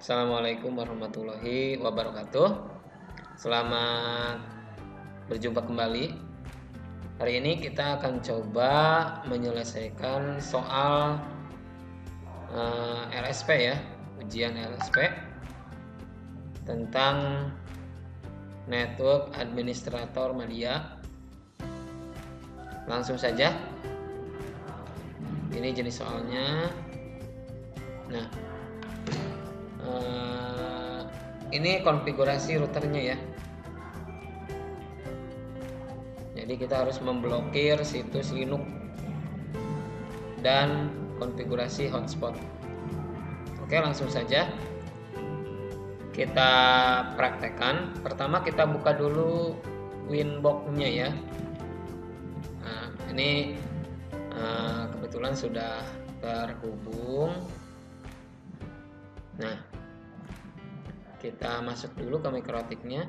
Assalamualaikum warahmatullahi wabarakatuh. Selamat berjumpa kembali. Hari ini kita akan coba menyelesaikan soal LSP ya, ujian LSP tentang Network Administrator Media. Langsung saja. Ini jenis soalnya. Nah, ini konfigurasi routernya ya. Jadi kita harus memblokir situs Linux dan konfigurasi hotspot. Oke, langsung saja kita praktekkan. Pertama kita buka dulu Winbox-nya ya. Nah, ini kebetulan sudah terhubung. Nah, kita masuk dulu ke mikrotiknya.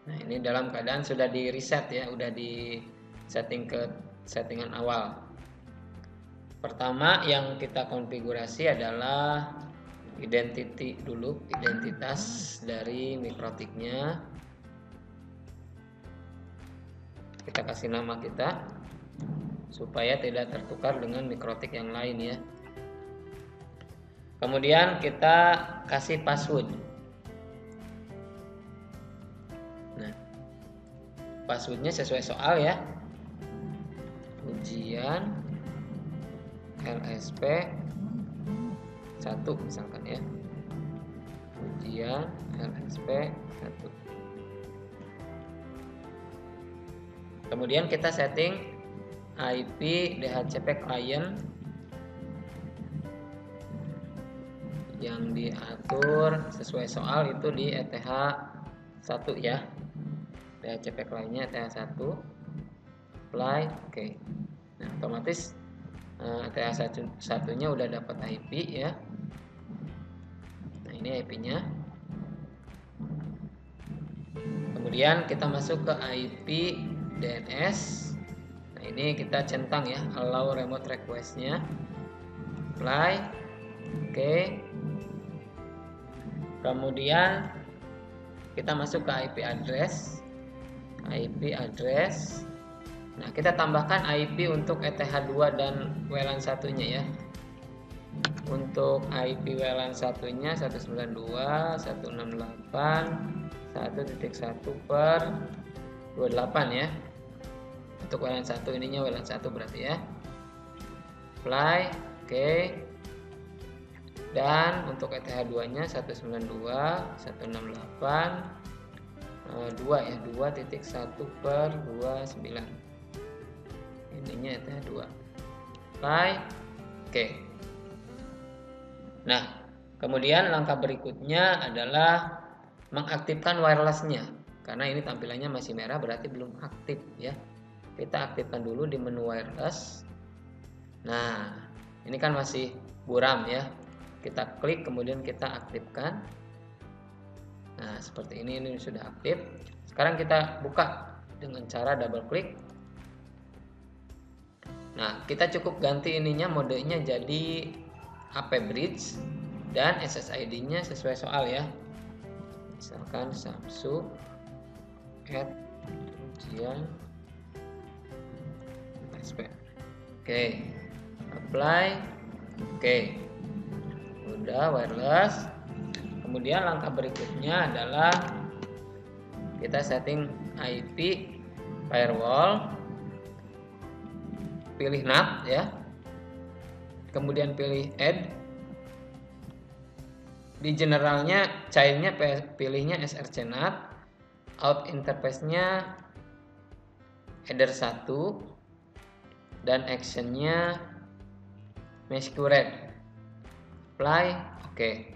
Nah, ini dalam keadaan sudah di reset ya, udah di setting ke settingan awal. Pertama yang kita konfigurasi adalah identity dulu, identitas dari mikrotiknya. Kita kasih nama kita supaya tidak tertukar dengan mikrotik yang lain ya. Kemudian kita kasih password. Nah, passwordnya sesuai soal ya. Ujian LSP 1 misalkan ya. Ujian LSP 1. Kemudian kita setting IP DHCP client yang diatur sesuai soal itu di ETH1 ya. DHCP clientnya ETH1 apply. Oke. Nah, otomatis ETH1 nya udah dapat IP ya. Nah, ini IP nya. Kemudian kita masuk ke IP DNS. Nah, ini kita centang ya, allow remote request-nya. Apply. Oke. Kemudian kita masuk ke IP address. IP address. Nah, kita tambahkan IP untuk ETH2 dan WLAN satunya ya. Untuk IP WLAN satunya 192.168.1.1/28 ya. Untuk WLAN 1 ininya WLAN 1 berarti ya. Apply. Oke. Dan untuk ETH2 nya 192.168.2 ya, 2.1/29. Ininya ETH2. Apply. Oke. Nah, kemudian langkah berikutnya adalah mengaktifkan wirelessnya. Karena ini tampilannya masih merah berarti belum aktif ya. Kita aktifkan dulu di menu wireless. Nah, ini kan masih buram ya. Kita klik kemudian kita aktifkan. Nah, seperti ini sudah aktif. Sekarang kita buka dengan cara double klik. Nah, kita cukup ganti ininya, modenya jadi AP Bridge dan SSID-nya sesuai soal ya. Misalkan Samsung ujian SP. Oke. Apply. Oke. Udah wireless. Kemudian langkah berikutnya adalah kita setting IP firewall. Pilih NAT ya. Kemudian pilih add. Di generalnya childnya pilihnya SRC NAT. Out interface-nya header 1 dan actionnya masquerade. Apply. Oke.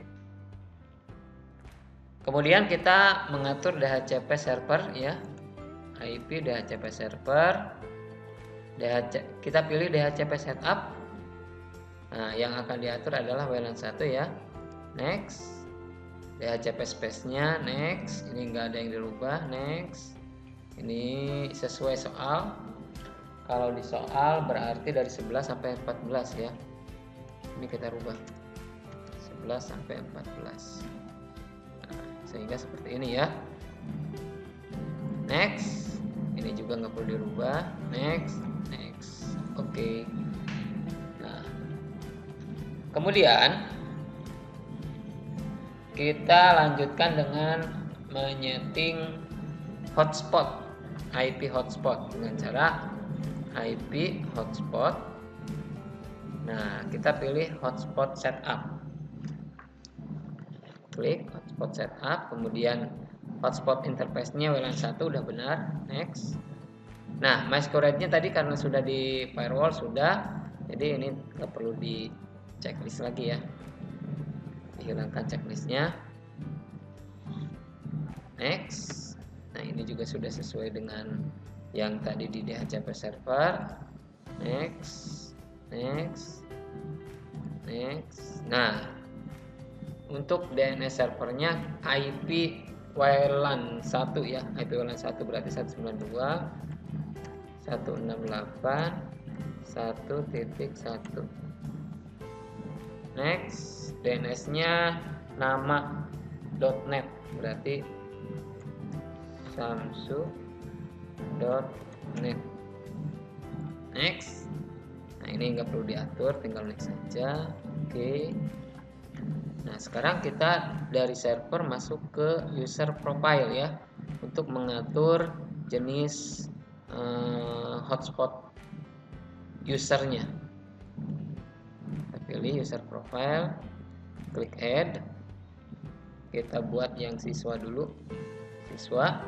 Kemudian kita mengatur DHCP server ya. IP DHCP server. Kita pilih DHCP setup. Nah, yang akan diatur adalah WLAN 1 ya. Next. DHCP space-nya next. Ini enggak ada yang dirubah. Next. Ini sesuai soal. Kalau di soal berarti dari 11 sampai 14 ya. Ini kita rubah 11 sampai 14. Nah, sehingga seperti ini ya. Next. Ini juga nggak perlu dirubah. Next. Oke. Nah, kemudian kita lanjutkan dengan menyeting hotspot, IP hotspot dengan cara IP hotspot. Nah, kita pilih hotspot setup. Klik hotspot setup, kemudian hotspot interface-nya WLAN 1 udah benar. Next. Nah, MySQRite-nya tadi karena sudah di firewall sudah, jadi ini nggak perlu di checklist lagi ya. Dihilangkan checklistnya. Next. Nah, ini juga sudah sesuai dengan yang tadi di DHCP server. Next. Nah, untuk DNS servernya IP WLAN 1 ya. IP WLAN 1 berarti 192.168.1.1. Next, DNS-nya nama .net berarti samsu.net. Next. Nah, ini nggak perlu diatur, tinggal next saja. Oke. Nah, sekarang kita dari server masuk ke user profile ya, untuk mengatur jenis hotspot usernya. Kita pilih user profile, klik add. Kita buat yang siswa dulu, siswa.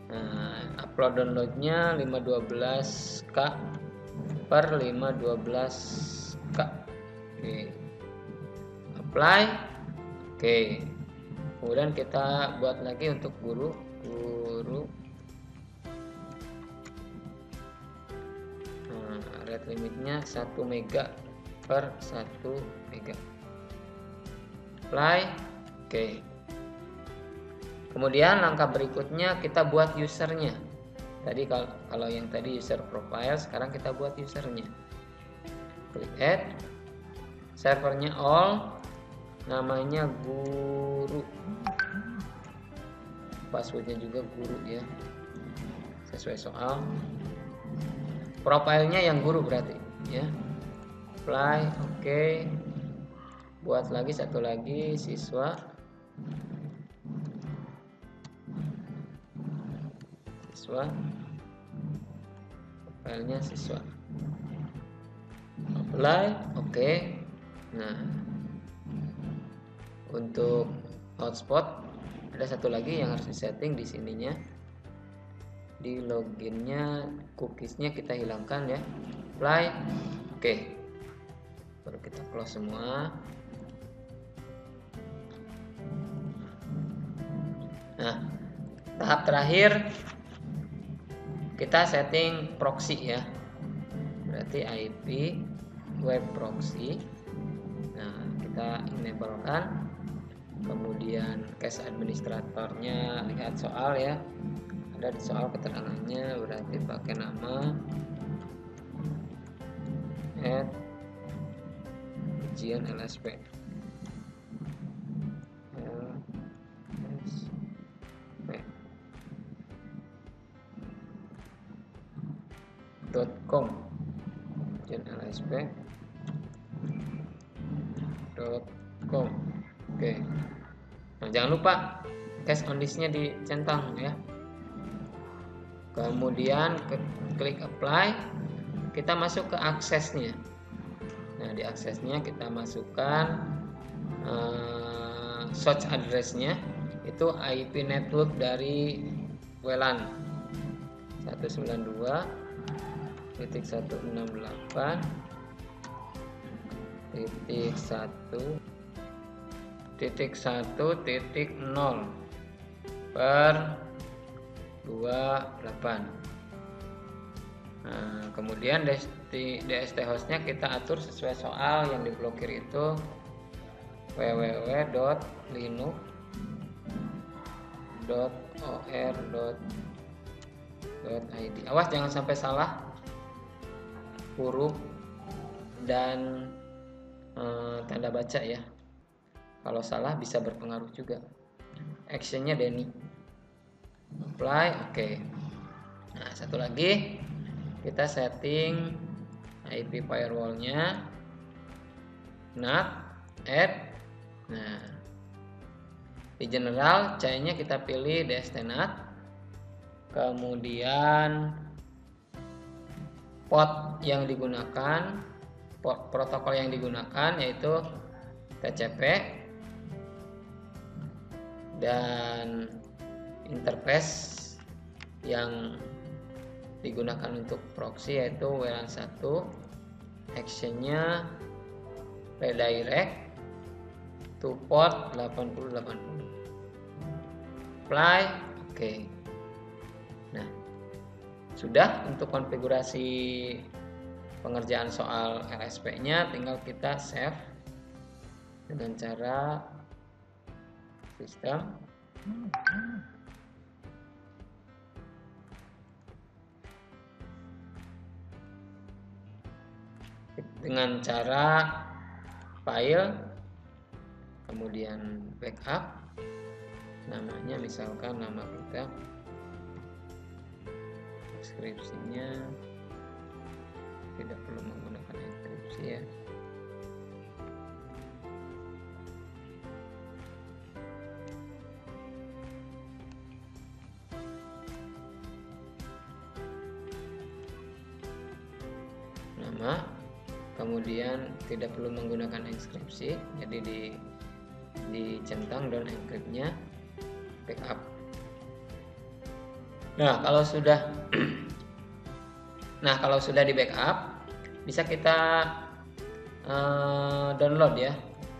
Nah, upload downloadnya 512K per 512K. Oke. Apply. Oke. Kemudian kita buat lagi untuk guru. Nah, rate limitnya 1 mega per 1 mega. Apply. Oke. Kemudian langkah berikutnya kita buat usernya. Tadi kalau yang tadi user profile, sekarang kita buat usernya. Klik add. Servernya all. Namanya guru. Passwordnya juga guru ya. Sesuai soal. Profilnya yang guru berarti ya. Apply. Oke. Buat lagi satu lagi siswa. Filenya siswa. Apply. Oke. Nah, untuk hotspot ada satu lagi yang harus disetting di sininya. Di loginnya, cookiesnya kita hilangkan ya. Apply. Oke. Baru kita close semua. Nah, tahap terakhir kita setting proxy ya, berarti IP web proxy. Nah, kita enablekan. Kemudian case administratornya, lihat soal ya, ada di soal keterangannya, berarti pakai nama ujian LSP. .com lsp.com. Oke. Nah, jangan lupa case kondisinya dicentang ya. Kemudian klik apply. Kita masuk ke aksesnya. Nah, di aksesnya kita masukkan search address-nya, itu IP network dari WLAN 192.168.1.0 per 28. Nah, kemudian DST hostnya kita atur sesuai soal yang diblokir itu www.linux.or.id. Awas jangan sampai salah huruf dan tanda baca ya. Kalau salah bisa berpengaruh juga. Actionnya Denny. Apply, oke. Nah, satu lagi kita setting IP firewall-nya. NAT, add. Nah, di general C-nya kita pilih DST-NAT. Kemudian port yang digunakan, protokol yang digunakan yaitu TCP, dan interface yang digunakan untuk proxy yaitu WLAN 1. Actionnya redirect to port 8080. Apply, oke. Nah, sudah untuk konfigurasi pengerjaan soal LSP-nya, tinggal kita save dengan cara sistem. Dengan cara file, kemudian backup, namanya misalkan nama kita, deskripsinya tidak perlu menggunakan enkripsi ya. Nama, kemudian tidak perlu menggunakan enkripsi, jadi dicentang dan encryptnya backup. Nah, kalau sudah di backup, bisa kita download ya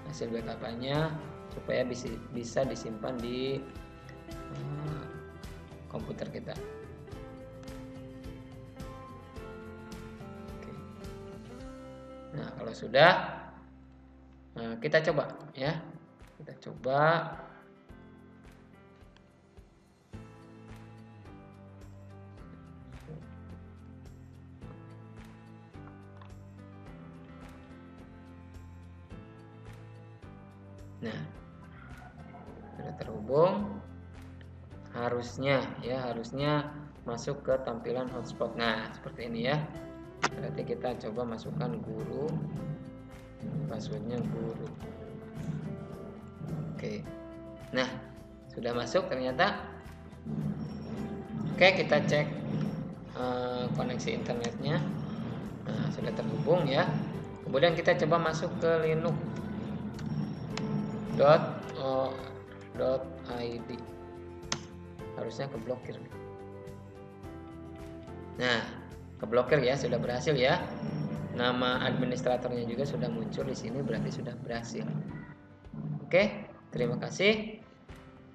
hasil backup-nya supaya bisa disimpan di komputer kita. Oke. Nah, kalau sudah, kita coba ya. Kita coba. Nah, sudah terhubung. Harusnya masuk ke tampilan hotspot. Nah, seperti ini ya. Berarti kita coba masukkan guru, passwordnya guru. Oke. Nah, sudah masuk ternyata. Oke, kita cek koneksi internetnya. Nah, sudah terhubung ya. Kemudian kita coba masuk ke linux.id. Harusnya keblokir. Nah, keblokir ya, sudah berhasil ya. Nama administratornya juga sudah muncul di sini, berarti sudah berhasil. Oke, terima kasih.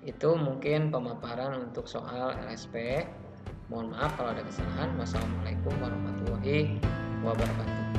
Itu mungkin pemaparan untuk soal LSP. Mohon maaf kalau ada kesalahan. Wassalamualaikum warahmatullahi wabarakatuh.